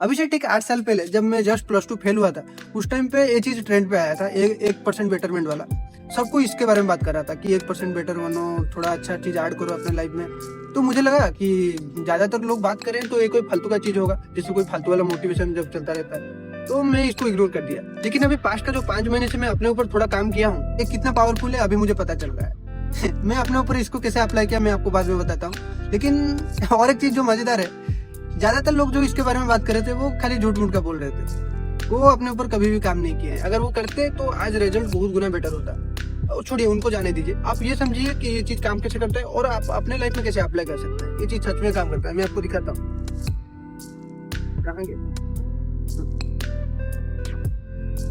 अभी से ठीक 8 साल पहले जब मैं जस्ट +2 फेल हुआ था, उस टाइम पे ये चीज ट्रेंड पे आया था, 1% बेटरमेंट वाला। सबको इसके बारे में बात कर रहा था कि 1% बेटर बनो, थोड़ा अच्छा चीज ऐड करो अपने लाइफ में। तो मुझे लगा कि ज्यादातर लोग बात करें तो ये कोई फालतू का चीज होगा, जैसे कोई फालतू वाला मोटिवेशन जब चलता रहता है, तो मैं इसको इग्नोर कर दिया। लेकिन अभी पास्ट का जो 5 महीने से मैं अपने ऊपर थोड़ा काम किया हूँ, ये कितना पावरफुल है अभी मुझे पता चल रहा है। मैं अपने ऊपर इसको कैसे अप्लाई किया मैं आपको बाद में बताता हूँ। लेकिन और एक चीज जो मजेदार है, ज्यादातर लोग जो इसके बारे में बात कर रहे थे वो खाली झूठ मूठ का बोल रहे थे, वो अपने ऊपर कभी भी काम नहीं किए। अगर वो करते तो आज रिजल्ट बहुत गुना बेटर होता। और छोड़िए, उनको जाने दीजिए। आप ये समझिए कि ये चीज काम कैसे करता है और आप अपने लाइफ में कैसे अप्लाई कर सकते हैं। ये चीज सच में काम करता है, मैं आपको दिखाता हूँ। कहाँ गए?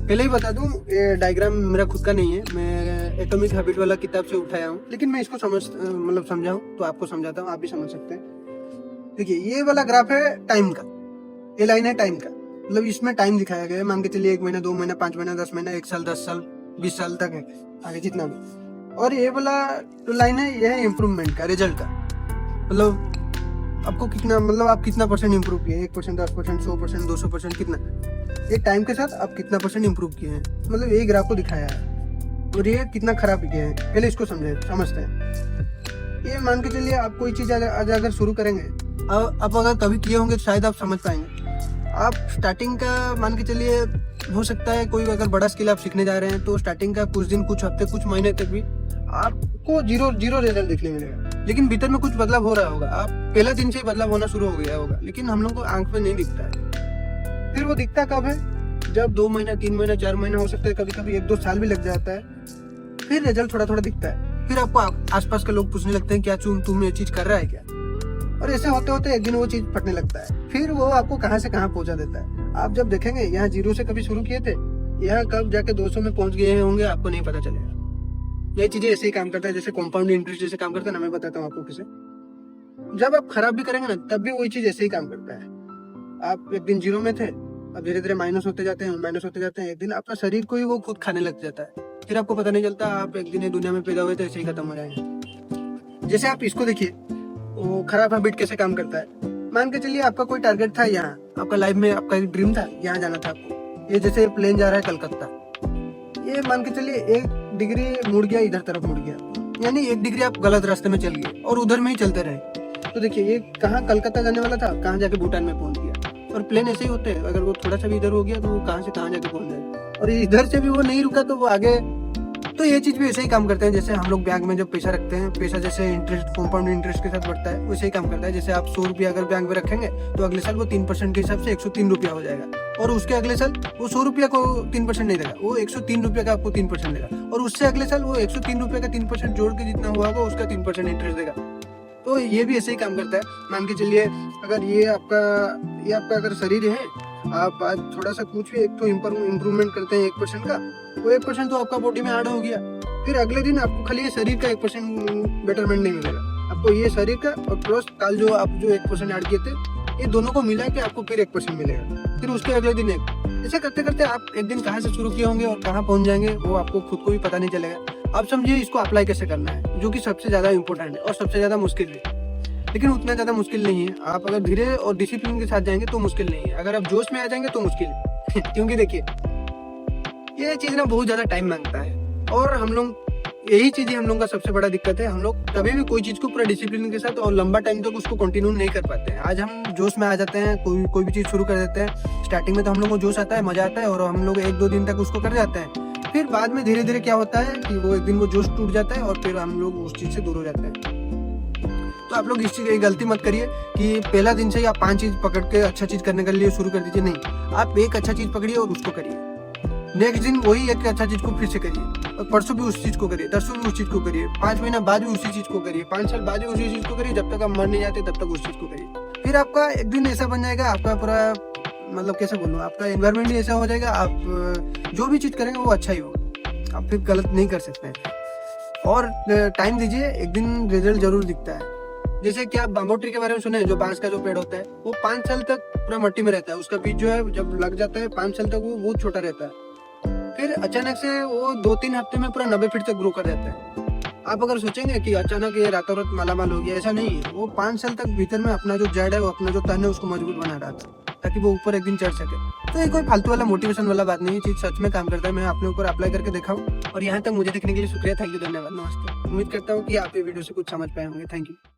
पहले ही बता दूं, ये डायग्राम मेरा खुद का नहीं है, मैं एटॉमिक हैबिट वाला किताब से उठाया हूँ। लेकिन मैं इसको समझाऊं तो आपको समझाता हूँ, आप भी समझ सकते हैं। देखिए, ये वाला ग्राफ है टाइम का, ये लाइन है टाइम का। मतलब इसमें टाइम दिखाया गया है, मान के चलिए 1 महीना, 2 महीना, 5 महीना, 10 महीना, 1 साल, 10 साल, 20 साल तक है, आगे जितना भी। और ये वाला जो लाइन है, ये है इम्प्रूवमेंट का, रिजल्ट का। मतलब आपको कितना, मतलब आप कितना % इम्प्रूव किए, 1%, 10%, 100%, 200%, कितना, ये टाइम के साथ आप कितना % इम्प्रूव किए हैं। मतलब ये ग्राफ को दिखाया है और ये कितना खराब किए हैं, पहले इसको समझते हैं। ये मान के चलिए आप कोई चीज आज अगर शुरू करेंगे, आप अगर कभी किए होंगे तो शायद आप समझ पाएंगे। आप स्टार्टिंग का मान के चलिए, हो सकता है कोई अगर बड़ा स्किल आप सीखने जा रहे हैं तो स्टार्टिंग का कुछ दिन, कुछ हफ्ते, कुछ महीने तक भी आपको जीरो रिजल्ट देखने मिलेगा। लेकिन भीतर में कुछ बदलाव हो रहा होगा, आप पहला दिन से ही बदलाव होना शुरू हो गया होगा। लेकिन हम लोग को आंख में नहीं दिखता है। फिर वो दिखता कब है? जब 2 महीना, 3 महीना, 4 महीना, हो सकता है कभी कभी 1-2 साल भी लग जाता है, फिर रिजल्ट थोड़ा थोड़ा दिखता है। फिर आपको आसपास के लोग पूछने लगते हैं, क्या तुम ये चीज कर रहा है क्या? और ऐसे होते होते एक दिन वो चीज फटने लगता है। फिर वो आपको कहां से कहां पहुंचा देता है। आप जब देखेंगे यहाँ 0 से कभी शुरू किए थे, यहाँ कब जाके 200 में पहुंच गए होंगे, आपको नहीं पता चलेगा। ये चीजें ऐसे ही काम करता है जैसे कंपाउंड इंटरेस्ट जैसे काम करता है ना। मैं बताता हूँ आपको किसे। जब आप खराब भी करेंगे ना, तब भी वही चीज ऐसे ही काम करता है। आप एक दिन 0 में थे, अब धीरे धीरे माइनस होते जाते हैं। एक दिन आपका शरीर को ही वो खुद खाने लग जाता है। फिर आपको पता नहीं चलता, आप एक दिन दुनिया में पैदा हुए तो ऐसे ही खत्म हो जाएंगे। जैसे आप इसको देखिए, वो खराब हैबिट कैसे काम करता है। मान के चलिए आपका कोई टारगेट था, यहाँ आपका लाइफ में आपका एक ड्रीम था, यहाँ जाना था आपको। ये जैसे प्लेन जा रहा है कलकत्ता, ये मान के चलिए 1 डिग्री मुड़ गया, इधर तरफ मुड़ गया, यानी 1 डिग्री आप गलत रास्ते में चल गए और उधर में ही चलते रहे। तो देखिए, ये कहाँ कलकत्ता जाने वाला था, कहाँ जाके भूटान में पहुंच गया। और प्लेन ऐसे ही होते हैं, अगर वो थोड़ा सा भी इधर हो गया तो वो कहाँ से कहाँ जाके पहुंच जाए। और इधर से भी वो नहीं रुका तो वो आगे। तो ये चीज भी ऐसे ही काम करते हैं। जैसे हम लोग बैंक में जब पैसा रखते हैं, पैसा जैसे इंटरेस्ट, कंपाउंड इंटरेस्ट के साथ बढ़ता है, वैसे ही काम करता है। जैसे आप 100 रुपया अगर बैंक में रखेंगे तो अगले साल वो 3% के हिसाब से 103 रुपया हो जाएगा। और उसके अगले साल वो 100 रुपया को 3% नहीं देगा, वो 103 रुपया का आपको 3% देगा। और उससे अगले साल वो 103 रुपया का 3% जोड़ के जितना हुआ होगा उसका 3% इंटरेस्ट देगा। तो ये भी ऐसे ही काम करता है। मान के चलिए, अगर ये आपका अगर शरीर है, आप आज थोड़ा सा कुछ भी एक तो इम्प्रूवमेंट करते हैं 1% का, वो 1% तो आपका बॉडी में ऐड हो गया। फिर अगले दिन आपको खाली ये शरीर का 1% बेटरमेंट नहीं मिलेगा, आपको ये शरीर का और प्लस कल जो आप जो 1% ऐड किए थे, ये दोनों को मिला के आपको फिर 1% मिलेगा। फिर उसके अगले दिन 1। ऐसे करते करते आप एक दिन कहाँ से शुरू किए होंगे और कहाँ पहुंच जाएंगे वो आपको खुद को भी पता नहीं चलेगा। आप समझिए इसको अप्लाई कैसे करना है, जो कि सबसे ज्यादा इंपॉर्टेंट है और सबसे ज्यादा मुश्किल है। लेकिन उतना ज्यादा मुश्किल नहीं है। आप अगर धीरे और डिसिप्लिन के साथ जाएंगे तो मुश्किल नहीं है, अगर आप जोश में आ जाएंगे तो मुश्किल है। क्योंकि देखिए, ये चीज ना बहुत ज्यादा टाइम मांगता है और हम लोग, यही चीज हम लोग का सबसे बड़ा दिक्कत है। हम लोग कभी भी कोई चीज को पूरा डिसिप्लिन के साथ और लंबा टाइम तक उसको कंटिन्यू नहीं कर पाते हैं। आज हम जोश में आ जाते हैं, कोई भी चीज शुरू कर देते हैं। स्टार्टिंग में तो हम लोग को जोश आता है, मजा आता है और हम लोग 1-2 दिन तक उसको कर जाते हैं। फिर बाद में धीरे धीरे क्या होता है कि वो एक दिन वो जोश टूट जाता है और फिर हम लोग उस चीज से दूर हो जाते हैं। तो आप लोग इस चीज की गलती मत करिए कि पहला दिन से ही आप 5 चीज पकड़ के अच्छा चीज करने के लिए शुरू कर दीजिए। नहीं, आप एक अच्छा चीज पकड़िए और उसको करिए। नेक्स्ट दिन वही एक अच्छा चीज को फिर से करिए और परसों भी उस चीज को करिए, तरसों भी उस चीज को करिए, 5 महीना बाद भी उसी चीज को करिए, 5 साल बाद भी उसी चीज को करिए। जब तक आप मर नहीं जाते तब तक उस चीज को करिए। फिर आपका एक दिन ऐसा बन जाएगा, आपका पूरा, मतलब कैसे बोलूं, आपका एनवायरमेंट ही ऐसा हो जाएगा, आप जो भी चीज करेंगे वो अच्छा ही होगा, आप फिर गलत नहीं कर सकते। और टाइम दीजिए, एक दिन रिजल्ट जरूर दिखता है। जैसे कि आप बाम्बू ट्री के बारे में सुने, जो बांस का जो पेड़ होता है, वो 5 साल तक पूरा मिट्टी में रहता है। उसका बीज जो है जब लग जाता है 5 साल तक वो बहुत छोटा रहता है। फिर अचानक से वो 2-3 हफ्ते में पूरा 90 फीट तक ग्रो कर जाता है। आप अगर सोचेंगे कि अचानक ये रातों रात मालामाल हो गया, ऐसा नहीं है। वो 5 साल तक भीतर में अपना जो जड़ है, वो अपना जो तन है उसको मजबूत बना रहा था। ताकि वो ऊपर एक दिन चढ़ सके। तो ये कोई फालतू वाला मोटिवेशन वाला बात नहीं है, चीज सच में काम करता है। मैं अपने ऊपर अप्लाई करके देखा हूँ। और यहाँ तक मुझे देखने के लिए शुक्रिया, थैंक यू, धन्यवाद, नमस्ते। उम्मीद करता हूँ कि आप ये वीडियो से कुछ समझ पाए होंगे। Thank you.